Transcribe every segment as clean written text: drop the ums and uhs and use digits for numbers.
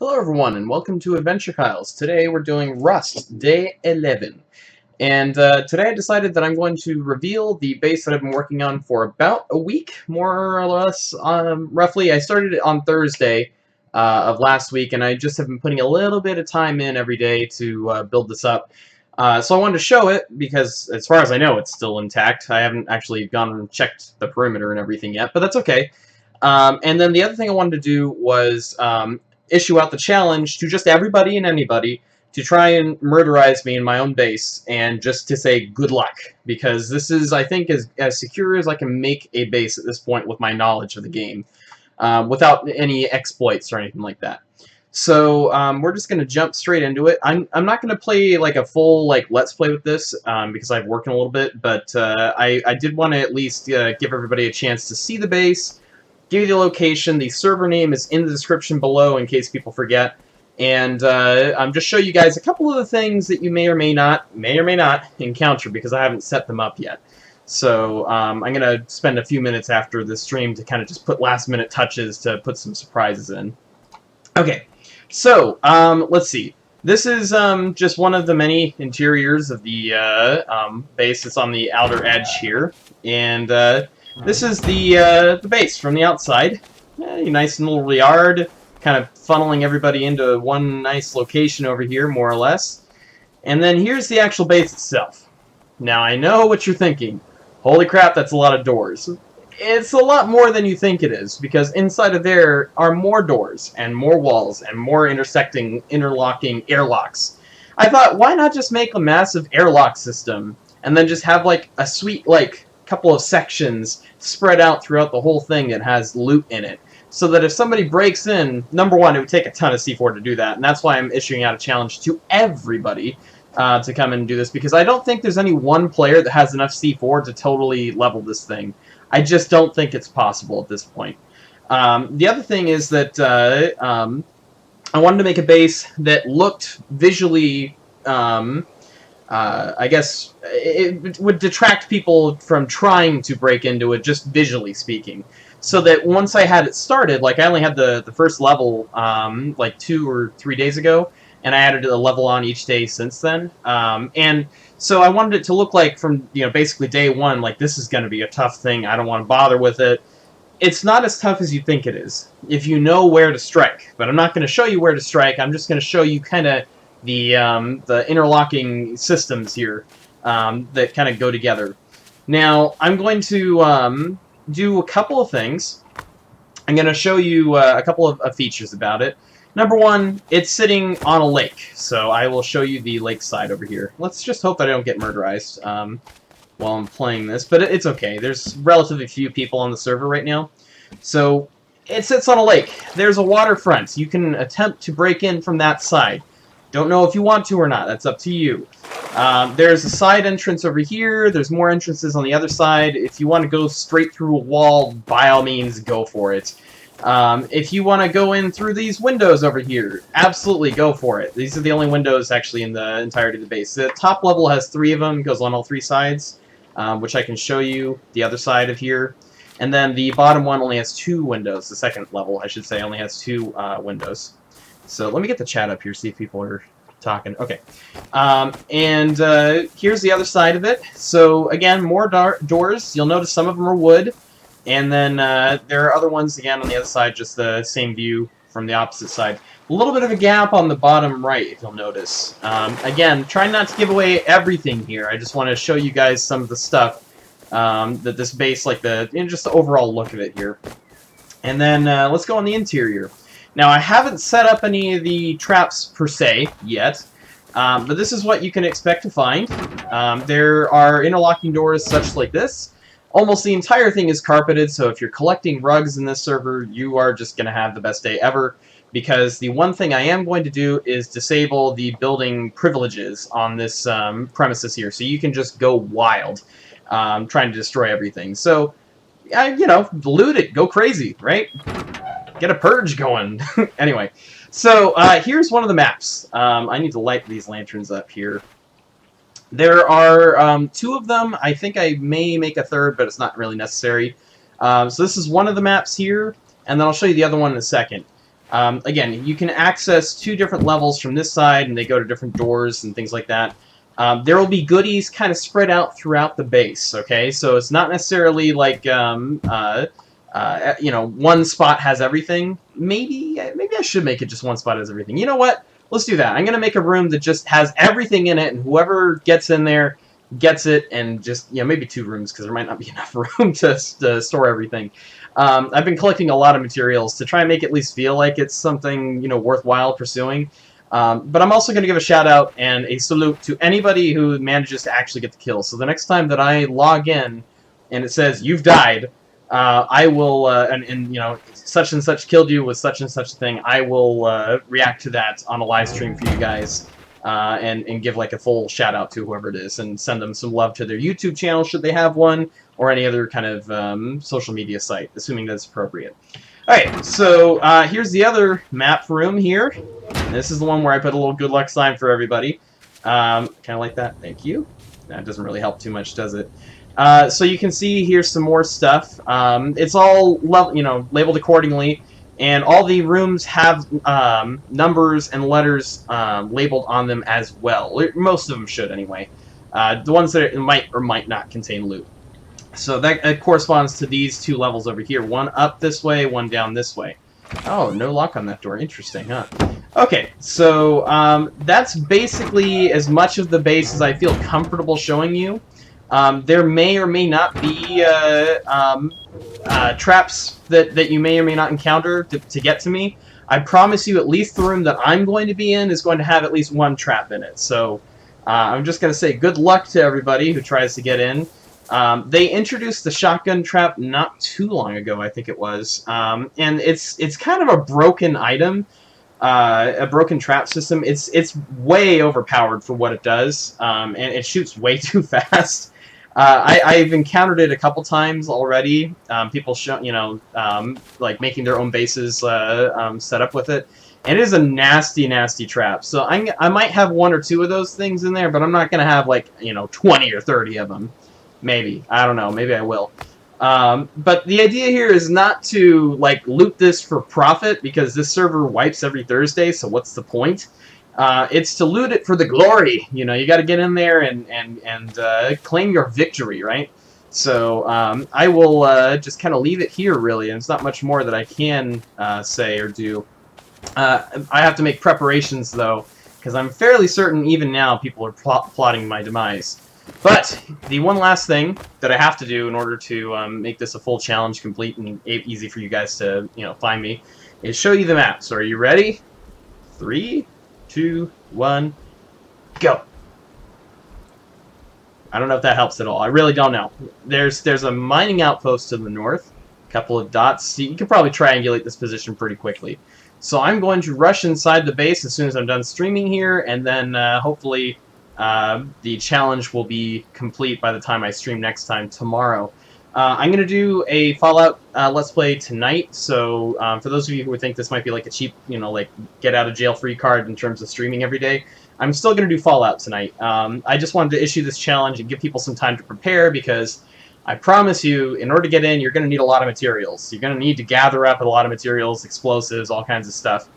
Hello everyone and welcome to AdventureKyles. Today we're doing Rust, Day 11. And today I decided that I'm going to reveal the base that I've been working on for about a week, more or less, roughly. I started it on Thursday of last week, and I just have been putting a little bit of time in every day to build this up. So I wanted to show it, because as far as I know it's still intact. I haven't actually gone and checked the perimeter and everything yet, but that's okay. And then the other thing I wanted to do was issue out the challenge to just everybody and anybody to try and murderize me in my own base, and just to say good luck, because this is, I think, as secure as I can make a base at this point with my knowledge of the game, without any exploits or anything like that. So we're just going to jump straight into it. I'm not going to play like a full let's play with this, because I've worked a little bit, but I did want to at least give everybody a chance to see the base, give you the location. The server name is in the description below in case people forget. And just show you guys a couple of the things that you may or may not encounter, because I haven't set them up yet. So I'm going to spend a few minutes after the stream to kind of just put last-minute touches to put some surprises in. Okay, so let's see. This is just one of the many interiors of the base that's on the outer edge here. And this is the base from the outside. A nice little yard, kind of funneling everybody into one nice location over here, more or less. And then here's the actual base itself. Now, I know what you're thinking. Holy crap, that's a lot of doors. It's a lot more than you think it is, because inside of there are more doors, and more walls, and more interlocking airlocks. I thought, why not just make a massive airlock system, and then just have, like, a sweet, couple of sections spread out throughout the whole thing that has loot in it, so that if somebody breaks in, number one, it would take a ton of C4 to do that, and that's why I'm issuing out a challenge to everybody to come in and do this, because I don't think there's any one player that has enough C4 to totally level this thing. I just don't think it's possible at this point. The other thing is that I wanted to make a base that looked visually, I guess, it would detract people from trying to break into it, just visually speaking. So that once I had it started, like I only had the first level like 2 or 3 days ago, and I added a level on each day since then. And so I wanted it to look like from, basically day one, like this is going to be a tough thing, I don't want to bother with it. It's not as tough as you think it is, if you know where to strike. But I'm not going to show you where to strike, I'm just going to show you kind of the interlocking systems here that kind of go together. Now, I'm going to do a couple of things. I'm going to show you a couple of features about it. Number one, it's sitting on a lake, so I will show you the lake side over here. Let's just hope that I don't get murderized while I'm playing this, but it's okay. There's relatively few people on the server right now. So, it sits on a lake. There's a waterfront. You can attempt to break in from that side. Don't know if you want to or not. That's up to you. There's a side entrance over here. There's more entrances on the other side. If you want to go straight through a wall, by all means, go for it. If you want to go in through these windows over here, absolutely go for it. These are the only windows, actually, in the entirety of the base. The top level has 3 of them, goes on all 3 sides, which I can show you the other side of here. And then the bottom one only has 2 windows. The second level, I should say, only has 2 windows. So let me get the chat up here, see if people are talking. Okay. Here's the other side of it. So, again, more doors. You'll notice some of them are wood. And then there are other ones, again, on the other side, just the same view from the opposite side. A little bit of a gap on the bottom right, if you'll notice. Again, trying not to give away everything here. I just want to show you guys some of the stuff that this base, just the overall look of it here. And then let's go on the interior. Now, I haven't set up any of the traps, per se, yet. But this is what you can expect to find. There are interlocking doors such like this. Almost the entire thing is carpeted, so if you're collecting rugs in this server, you are just going to have the best day ever, because the one thing I am going to do is disable the building privileges on this premises here, so you can just go wild trying to destroy everything. So, loot it, go crazy, right? Get a purge going. Anyway, so here's one of the maps. I need to light these lanterns up here. There are 2 of them. I think I may make a third, but it's not really necessary. So this is one of the maps here, and then I'll show you the other one in a second. Again, you can access 2 different levels from this side, and they go to different doors and things like that. There will be goodies kind of spread out throughout the base, okay? So it's not necessarily like, you know, one spot has everything. Maybe I should make it just one spot has everything. You know what? Let's do that. I'm going to make a room that just has everything in it, and whoever gets in there gets it, and just, you know, maybe 2 rooms, because there might not be enough room to store everything. I've been collecting a lot of materials to try and make it at least feel like it's something, you know, worthwhile pursuing. But I'm also going to give a shout out and a salute to anybody who manages to actually get the kill. So the next time that I log in and it says, "You've died," I will, and you know, such and such killed you with such and such a thing, I will react to that on a live stream for you guys. And give like a full shout out to whoever it is, and send them some love to their YouTube channel should they have one, or any other kind of social media site, assuming that's appropriate. Alright, so here's the other map room here. This is the one where I put a little good luck sign for everybody. Kind of like that, thank you. That doesn't really help too much, does it? So you can see here's some more stuff. It's all labeled accordingly. And all the rooms have numbers and letters labeled on them as well. Most of them should, anyway. The ones that might or might not contain loot. So that corresponds to these 2 levels over here. One up this way, one down this way. Oh, no lock on that door. Interesting, huh? Okay, so that's basically as much of the base as I feel comfortable showing you. There may or may not be traps that you may or may not encounter to get to me. I promise you at least the room that I'm going to be in is going to have at least 1 trap in it. So I'm just going to say good luck to everybody who tries to get in. They introduced the shotgun trap not too long ago, I think it was. And it's kind of a broken item, a broken trap system. It's way overpowered for what it does, and it shoots way too fast. I've encountered it a couple times already. People like making their own bases set up with it, and it is a nasty, nasty trap. So I might have 1 or 2 of those things in there, but I'm not gonna have like 20 or 30 of them. Maybe, I don't know. Maybe I will. But the idea here is not to like loot this for profit, because this server wipes every Thursday. So what's the point? It's to loot it for the glory. You got to get in there and claim your victory, right? So I will just kind of leave it here, really, and it's not much more that I can say or do. I have to make preparations, though, because I'm fairly certain even now people are plotting my demise. But the one last thing that I have to do in order to make this a full challenge complete and easy for you guys to find me is show you the map. So are you ready? 3, 2, 1, go. I don't know if that helps at all. I really don't know. There's a mining outpost to the north, a couple of dots. You can probably triangulate this position pretty quickly. So I'm going to rush inside the base as soon as I'm done streaming here, and then hopefully the challenge will be complete by the time I stream next time tomorrow. I'm going to do a Fallout Let's Play tonight, so for those of you who would think this might be like a cheap, like get-out-of-jail-free card in terms of streaming every day, I'm still going to do Fallout tonight. I just wanted to issue this challenge and give people some time to prepare, because I promise you, in order to get in, you're going to need a lot of materials. You're going to need to gather up a lot of materials, explosives, all kinds of stuff.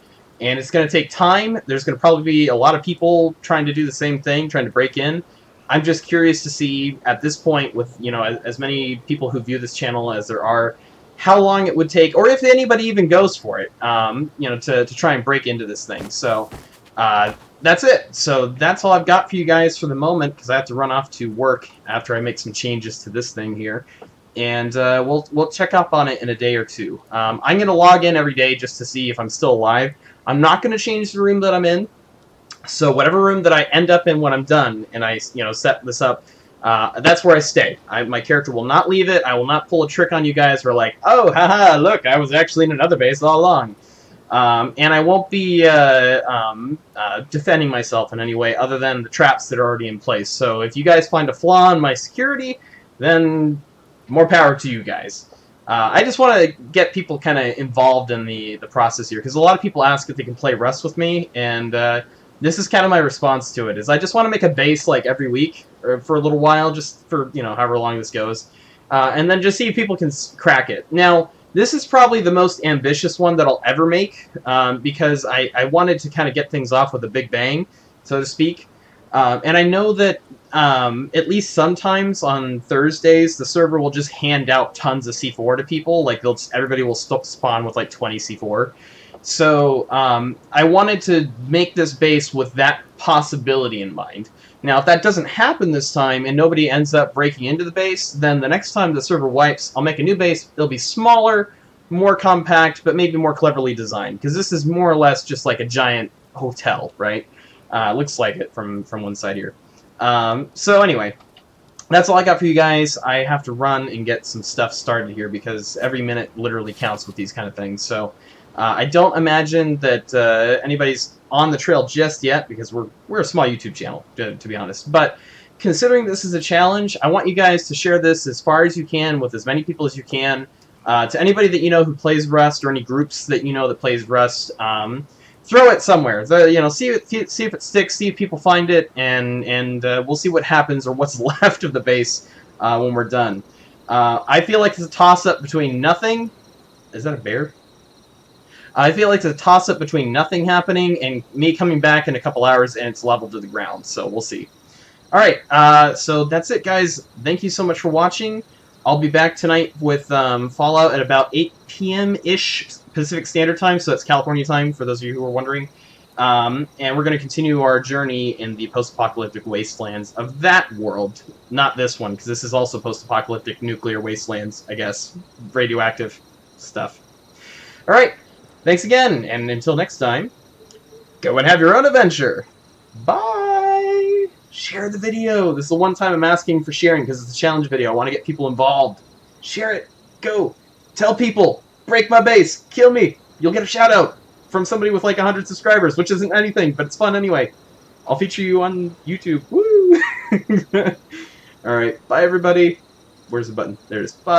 And it's going to take time. There's going to probably be a lot of people trying to do the same thing, trying to break in. I'm just curious to see, at this point, with as many people who view this channel as there are, how long it would take, or if anybody even goes for it, to try and break into this thing. So that's it. So that's all I've got for you guys for the moment, because I have to run off to work after I make some changes to this thing here. And we'll check up on it in a day or 2. I'm going to log in every day just to see if I'm still alive. I'm not going to change the room that I'm in. So whatever room that I end up in when I'm done and I set this up, that's where I stay. My character will not leave it. I will not pull a trick on you guys where like, oh, haha, look, I was actually in another base all along. And I won't be defending myself in any way other than the traps that are already in place. So if you guys find a flaw in my security, then more power to you guys. I just want to get people kind of involved in the process here, because a lot of people ask if they can play Rust with me, and this is kind of my response to it. Is I just want to make a base like every week or for a little while, just for however long this goes, and then just see if people can crack it. Now, This is probably the most ambitious one that I'll ever make, because I wanted to kind of get things off with a big bang, so to speak. And I know that at least sometimes on Thursdays, the server will just hand out tons of C4 to people. Like, everybody will spawn with like 20 C4. So I wanted to make this base with that possibility in mind. Now, if that doesn't happen this time and nobody ends up breaking into the base, then the next time the server wipes, I'll make a new base. It'll be smaller, more compact, but maybe more cleverly designed. Because this is more or less just like a giant hotel, right? Looks like it from one side here. So anyway, that's all I got for you guys. I have to run and get some stuff started here because every minute literally counts with these kind of things. So I don't imagine that anybody's on the trail just yet because we're a small YouTube channel, to be honest. But considering this is a challenge, I want you guys to share this as far as you can with as many people as you can. To anybody that you know who plays Rust, or any groups that you know that plays Rust, throw it somewhere. See if it sticks, see if people find it, and we'll see what happens or what's left of the base when we're done. I feel like it's a toss-up between nothing. Is that a bear? I feel like it's a toss-up between nothing happening and me coming back in a couple hours and it's leveled to the ground. So we'll see. Alright, so that's it, guys. Thank you so much for watching. I'll be back tonight with Fallout at about 8 p.m.-ish Pacific Standard Time, so that's California time, for those of you who are wondering. And we're going to continue our journey in the post-apocalyptic wastelands of that world. Not this one, because this is also post-apocalyptic nuclear wastelands, I guess. Radioactive stuff. Alright, thanks again, and until next time, go and have your own adventure! Bye! Share the video! This is the one time I'm asking for sharing, because it's a challenge video. I want to get people involved. Share it! Go! Tell people! Break my base! Kill me! You'll get a shout out from somebody with like 100 subscribers, which isn't anything, but it's fun anyway. I'll feature you on YouTube. Woo! Alright, bye everybody. Where's the button? There it is. Bye!